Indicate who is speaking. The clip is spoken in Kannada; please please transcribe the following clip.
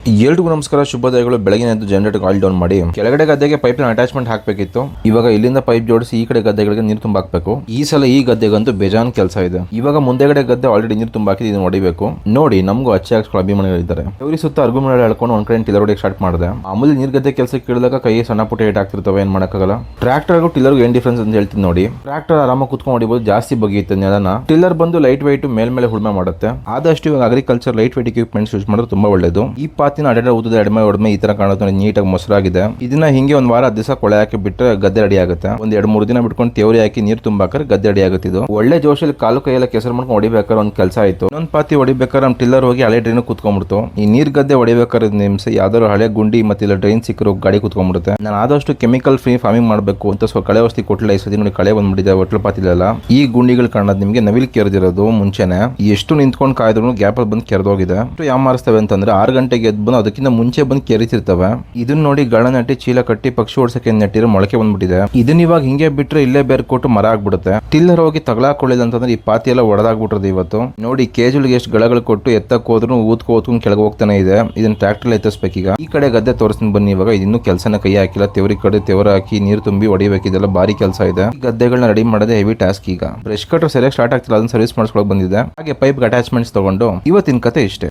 Speaker 1: ಎಲ್ರಿಗೂ ನಮಸ್ಕಾರ, ಶುಭೋದಯಗಳು. ಬೆಳಗಿನ ಎದ್ದು ಜನರೇಟರ್ ಆಯಿಲ್ ಡೌನ್ ಮಾಡಿ ಕೆಳಗಡೆ ಗದ್ದೆಗೆ ಪೈಪ್ ಅಟ್ಯಾಚ್ಮೆಂಟ್ ಹಾಕಬೇಕಿತ್ತು. ಇವಾಗ ಇಲ್ಲಿಂದ ಪೈಪ್ ಜೋಡಿಸಿ ಈ ಕಡೆ ಗದ್ದೆಗಳಿಗೆ ನೀರು ತುಂಬ ಹಾಕಬೇಕು. ಈ ಸಲ ಈ ಗದ್ದೆಗಂತೂ ಬೇಜಾನ್ ಕೆಲಸ ಇದೆ. ಇವಾಗ ಮುಂದೆಗಡೆ ಗದ್ದೆ ಆಲ್ರೆಡಿ ನೀರು ತುಂಬ ಹಾಕಿ ಇದನ್ನ ಹೊಡಿಬೇಕು. ನೋಡಿ, ನಮಗೂ ಅಚ್ಚೆ ಹಾಕ್ಸ್ಕೊಳ್ಳೋ ಅಭಿಮಾನಿಗಳಿದ್ದಾರೆ. ಇವರು ಸುತ್ತ ಅರ್ಗುಮನೆ ಹೇಳ್ಕೊಂಡು ಒಂದ್ ಕಡೆ ಟಿಲ್ಲರ್ ಹೊಡಿಗೆ ಸ್ಟಾರ್ಟ್ ಮಾಡಿದೆ. ಮಾಮೂಲಿ ನೀರ್ ಗದ್ದೆ ಕೆಲಸಕ್ಕೆ ಕೇಳಿದಾಗ ಕೈ ಸಣ್ಣ ಪುಟ್ಟ ಏಟ್ ಆಗ್ತಿರ್ತವೆ, ಏನ್ ಮಾಡಕ್ಕಾಗಲ್ಲ. ಟ್ರಾಕ್ಟರ್ಗೂ ಟಿಲ್ಲರ್ಗೂ ಏನ್ ಡಿಫ್ರೆನ್ಸ್ ಅಂತ ಹೇಳ್ತೀನಿ ನೋಡಿ. ಟ್ರಾಕ್ಟರ್ ಆರಾಮಾಗಿ ಕುತ್ಕೊಂಡು ಹೊಡಿಬಹುದು, ಜಾಸ್ತಿ ಬಗೆಯುತ್ತೆ ನೆಲನ. ಟಿಲ್ಲರ್ ಬಂದು ಲೈಟ್ ವೈಟ್ ಮೇಲ್ಮೇಲೆ ಉಳುಮೆ ಮಾಡುತ್ತೆ. ಆದಷ್ಟು ಇವಾಗ agriculture light white equipments use ಮಾಡಿದ್ರೆ ತುಂಬಾ ಒಳ್ಳೇದು. ಈ ಪಾತಿನ ಅಡ್ಡ ಊದದ ಒಡಮೆ ಈ ತರ ಕಾಣುತ್ತೆ, ನೀಟಾಗಿ ಮೊಸರಾಗಿದೆ. ಇದನ್ನ ಹಿಂಗೆ ಒಂದ್ ವಾರ 10 ದಿವಸ ಕೊಳೆ ಹಾಕಿ ಬಿಟ್ಟರೆ ಗದ್ದೆ ರೆಡಿ ಆಗುತ್ತೆ. ಒಂದ್ 2-3 ದಿನ ಬಿಟ್ಕೊಂಡು ತೇವರಿ ಹಾಕಿ ನೀರು ತುಂಬಾಕರೆ ಗದ್ದೆ ರೆಡಿ ಆಗುತ್ತೆ. ಇದು ಒಳ್ಳೆ ಜೋಶಲ್ಲಿ ಕಾಲು ಕೈಯೆಲ್ಲ ಕೆಸರು ಮಾಡ್ಕೊಂಡು ಹೊಡಿಬೇಕಾದ್ರೆ ಒಂದ್ ಕೆಲಸ ಆಯ್ತು. ಇನ್ನೊಂದ್ ಪಾತಿ ಹೊಡಿಬೇಕಾದ್ರೆ ನಮ್ ಟಿಲ್ಲರ್ ಹೋಗಿ ಹಳೆ ಡ್ರೈನ್ ಕುತ್ಕೊಂಡ್ಬಿಡ್ತು. ಈ ನೀರ್ ಗದ್ದೆ ಹೊಡಿಬೇಕಾದ್ರೆ ನಿಮಿಷ ಯಾವ್ದಾದ್ರು ಹಳೆ ಗುಂಡಿ ಮತ್ತೆ ಇಲ್ಲ ಡ್ರೈನ್ ಸಿಕ್ಕರು ಗಾಡಿ ಕುತ್ಕೊಂಡ್ಬಿಡುತ್ತೆ. ನಾನು ಆದಷ್ಟು ಕೆಮಿಕಲ್ ಫ್ರೀ ಫಾರ್ಮಿಂಗ್ ಮಾಡಬೇಕು ಅಂತ ಸ್ವಲ್ಪ ಕಳೆ ಔಷಧಿ ಕೊಟ್ಟಿಲ್ಲ. ಈ ಸತಿ ನೋಡಿ ಕಳೆ ಬಂದ್ಬಿಟ್ಟಿದೆ, ಒಟ್ಲು ಪಾತಿಲೆಲ್ಲ. ಈ ಗುಂಡಿಗಳು ಕಾಣೋದು ನಿಮ್ಗೆ ನವಿಲ್ ಕೆರೆದಿರೋದು. ಮುಂಚೆನೆ ಎಷ್ಟು ನಿಂತ್ಕೊಂಡು ಕಾಯ್ದ್ರು ಗ್ಯಾಪ್ ಅಲ್ಲಿ ಬಂದು ಕೆರೆದೋಗಿದೆ. ಯಾವ ಮಾರಿಸ್ತವೆ ಅಂತಂದ್ರೆ 6 ಗಂಟೆಗೆ ಎದ್ದು ಬಂದು ಅದಕ್ಕಿಂತ ಮುಂಚೆ ಬಂದು ಕೆರಿತಿರ್ತವೆ. ಇದನ್ನ ನೋಡಿ ಗಳ ನಟ್ಟಿ ಚೀಲ ಕಟ್ಟಿ ಪಕ್ಷಿ ಓಡಿಸಕ್ಕೆ ನೆಟ್ಟಿರೋ ಮೊಳಕೆ ಬಂದ್ಬಿಟ್ಟಿದೆ. ಇದನ್ನ ಇವಾಗ ಹಿಂಗೆ ಬಿಟ್ರೆ ಇಲ್ಲೇ ಬೇರೆ ಕೊಟ್ಟು ಮರ ಆಗ್ಬಿಡುತ್ತೆ. ಟಿಲ್ಲರ್ ಹೋಗಿ ತಗಲಾಕೊಳ್ಳಿಲ್ಲ ಅಂತಂದ್ರೆ ಈ ಪಾತಿ ಎಲ್ಲ ಒಡೆದಾಗ್ಬಿಟ್ರದು. ಇವತ್ತು ನೋಡಿ ಕೆಜುಲ್ಗೆ ಎಷ್ಟು ಗಳಗಳು ಕೊಟ್ಟು ಎತ್ತಕ್ಕೆ ಹೋದ್ರು ಊದ್ಕೊಂಡು ಕೆಳಗೆ ಹೋಗ್ತಾನೆ ಇದೆ. ಇದನ್ನ ಟ್ರಾಕ್ಟರ್ ಎತ್ತಿಸ್ಬೇಕೀಗ. ಈ ಕಡೆ ಗದ್ದೆ ತೋರಿಸ್ತೀನಿ ಬನ್ನಿ. ಇವಾಗ ಇನ್ನು ಕೆಲಸನ ಕೈ ಹಾಕಿಲ್ಲ. ತೆವರಿ ಕಡೆ ತೆವರ ಹಾಕಿ ನೀರು ತುಂಬಿ ಹೊಡಿಬೇಕು. ಇದೆಲ್ಲ ಭಾರಿ ಕೆಲಸ ಇದೆ. ಗದ್ದೆಗಳನ್ನ ರೆಡಿ ಮಾಡೋದೇ ಹೆವಿ ಟಾಸ್ಕ್. ಈಗ ಬ್ರಷ್ ಕಟ್ರ್ ಸರಿಯಾಗಿ ಸ್ಟಾರ್ಟ್ ಆಗ್ತಿಲ್ಲ, ಅದನ್ನ ಸರ್ವಿಸ್ ಮಾಡಿಸ್ಕೊಳಕ್ ಬಂದಿದೆ. ಹಾಗೆ ಪೈಪ್ ಅಟ್ಯಾಚ್ಮೆಂಟ್ಸ್ ತಗೊಂಡು ಇವತ್ತಿನ ಕತೆ ಇಷ್ಟೇ.